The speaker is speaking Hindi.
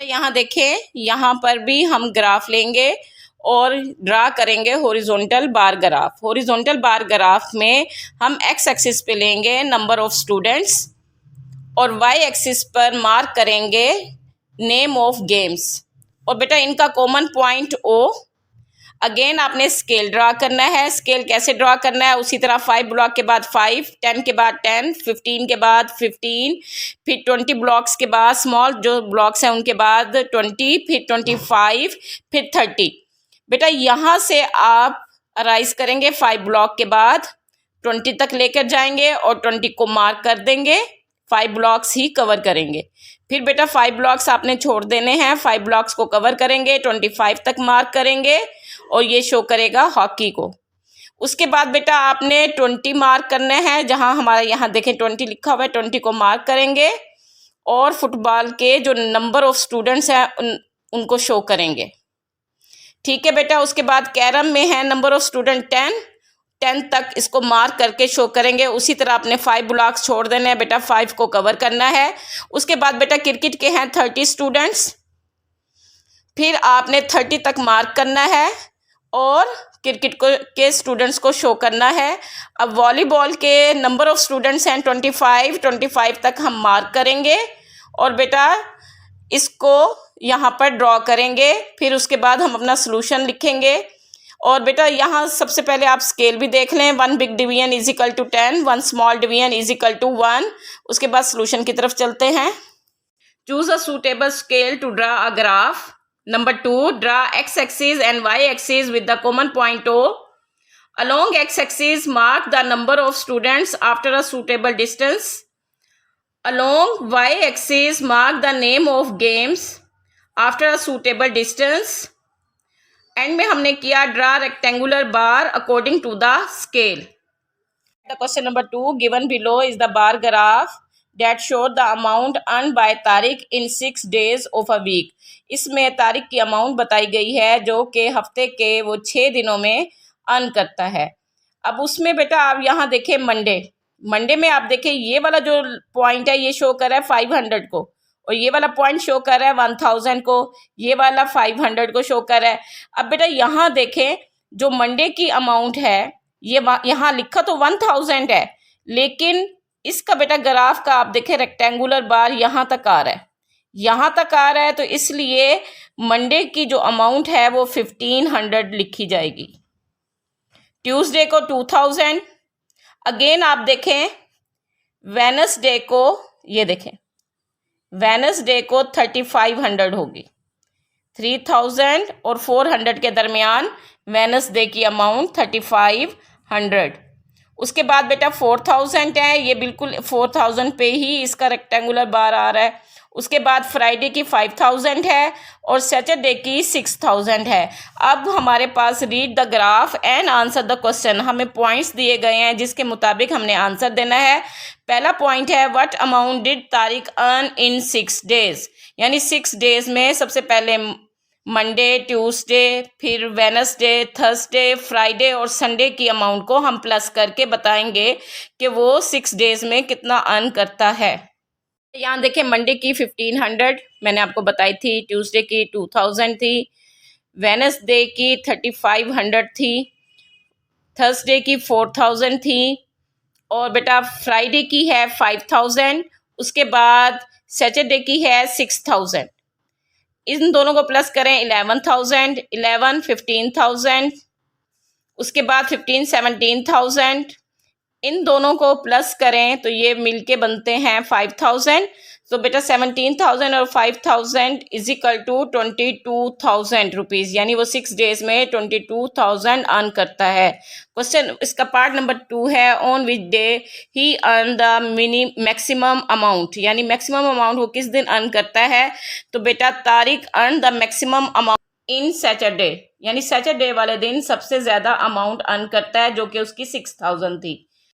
यहाँ देखें, यहाँ पर भी हम ग्राफ लेंगे और ड्रा करेंगे horizontal bar graph. Horizontal bar graph में हम एक्स एक्सिस पे लेंगे नंबर ऑफ स्टूडेंट्स और वाई एक्सिस पर मार्क करेंगे नेम ऑफ गेम्स। और बेटा इनका कॉमन पॉइंट ओ। अगेन आपने स्केल ड्रा करना है। स्केल कैसे ड्रा करना है, उसी तरह 5 ब्लॉक के बाद 5, 10 के बाद 10, 15 के बाद 15, फिर 20 ब्लॉक्स के बाद स्मॉल जो ब्लॉक्स हैं उनके बाद 20, फिर 25, फिर 30। बेटा यहाँ से आप अराइज करेंगे 5 ब्लॉक के बाद 20 तक लेकर जाएंगे और 20 को मार्क कर देंगे। 5 ब्लॉक्स ही कवर करेंगे। फिर बेटा 5 ब्लॉक्स आपने छोड़ देने हैं, 5 ब्लॉक्स को कवर करेंगे, 25 तक मार्क करेंगे और ये शो करेगा हॉकी को। उसके बाद बेटा आपने 20 मार्क करने हैं, जहां हमारा यहाँ देखें 20 लिखा हुआ है, 20 को मार्क करेंगे और फुटबॉल के जो नंबर ऑफ स्टूडेंट्स हैं उनको शो करेंगे। ठीक है बेटा। उसके बाद कैरम में है नंबर ऑफ स्टूडेंट 10 तक इसको मार्क करके शो करेंगे। उसी तरह आपने 5 ब्लॉक्स छोड़ देने हैं बेटा, 5 को कवर करना है। उसके बाद बेटा क्रिकेट के हैं 30 स्टूडेंट्स, फिर आपने 30 तक मार्क करना है और क्रिकेट के स्टूडेंट्स को शो करना है। अब वॉलीबॉल के नंबर ऑफ स्टूडेंट्स हैं 25 तक हम मार्क करेंगे और बेटा इसको यहाँ पर ड्रॉ करेंगे। फिर उसके बाद हम अपना सॉल्यूशन लिखेंगे। और बेटा यहाँ सबसे पहले आप स्केल भी देख लें। 1 big division is equal to 10, 1 small division is equal to 1। उसके बाद सॉल्यूशन की तरफ चलते हैं। Choose a suitable scale to draw a graph. Number 2, draw x-axis and y-axis with the common point O. Along x-axis, mark the number of students after a suitable distance. Along y-axis, mark the name of games after a suitable distance. End में हमने किया draw rectangular bar according to the scale. The question number 2 given below is the bar graph that show the amount earned by Tariq in 6 days of a week. इसमें तारिक की अमाउंट बताई गई है जो कि हफ्ते के वो 6 दिनों में अर्न करता है। अब उसमें बेटा आप यहाँ देखें मंडे में आप देखें ये वाला जो पॉइंट है ये शो कर रहा है 500 को और ये वाला पॉइंट शो कर रहा है 1000 को, ये वाला 500 को शो कर रहा है। अब बेटा यहाँ देखें जो मंडे की अमाउंट है ये यहाँ लिखा तो 1000 है, लेकिन इसका बेटा ग्राफ का आप देखें रेक्टेंगुलर बार यहाँ तक आ रहा है, तो इसलिए मंडे की जो अमाउंट है वो 1500 लिखी जाएगी। ट्यूसडे को 2000। अगेन आप देखें वेडनेसडे को, ये देखें वेडनेसडे को 3500 होगी। 3000 और 400 के दरमियान वेडनेसडे की अमाउंट 3500। उसके बाद बेटा 4000 है, ये बिल्कुल 4000 पे ही इसका रेक्टेंगुलर बार आ रहा है। उसके बाद फ्राइडे की 5000 है और सैटरडे की 6000 है। अब हमारे पास read the graph and answer the question, हमें पॉइंट्स दिए गए हैं जिसके मुताबिक हमने आंसर देना है। पहला पॉइंट है what amount did Tariq earn in 6 days, यानी 6 डेज में सबसे पहले मंडे, ट्यूसडे, फिर वेडनेसडे, थर्सडे, फ्राइडे और संडे की अमाउंट को हम प्लस करके बताएंगे कि वो 6 डेज में कितना अर्न करता है। यहाँ देखें मंडे की 1500 मैंने आपको बताई थी, ट्यूसडे की 2000 थी, वेडनेसडे की 3500 थी, थर्सडे की 4000 थी और बेटा फ्राइडे की है 5000, उसके बाद सैटरडे की है 6000। इन दोनों को प्लस करें 11,000, 11 15,000, उसके बाद 15 17,000। इन दोनों को प्लस करें तो ये मिलके बनते हैं 5000। तो बेटा 17,000 और 5000 इज इक्वल टू 22,000 रुपीज़, यानी वो 6 डेज में 22,000 अर्न करता है। क्वेश्चन इसका पार्ट नंबर 2 है on which day he earn the maximum amount, यानी मैक्सिमम अमाउंट वो किस दिन अर्न करता है। तो बेटा Tariq earn the maximum amount in Saturday, यानी सैटरडे वाले दिन सबसे ज़्यादा अमाउंट अर्न करता है जो कि उसकी 6000 थी।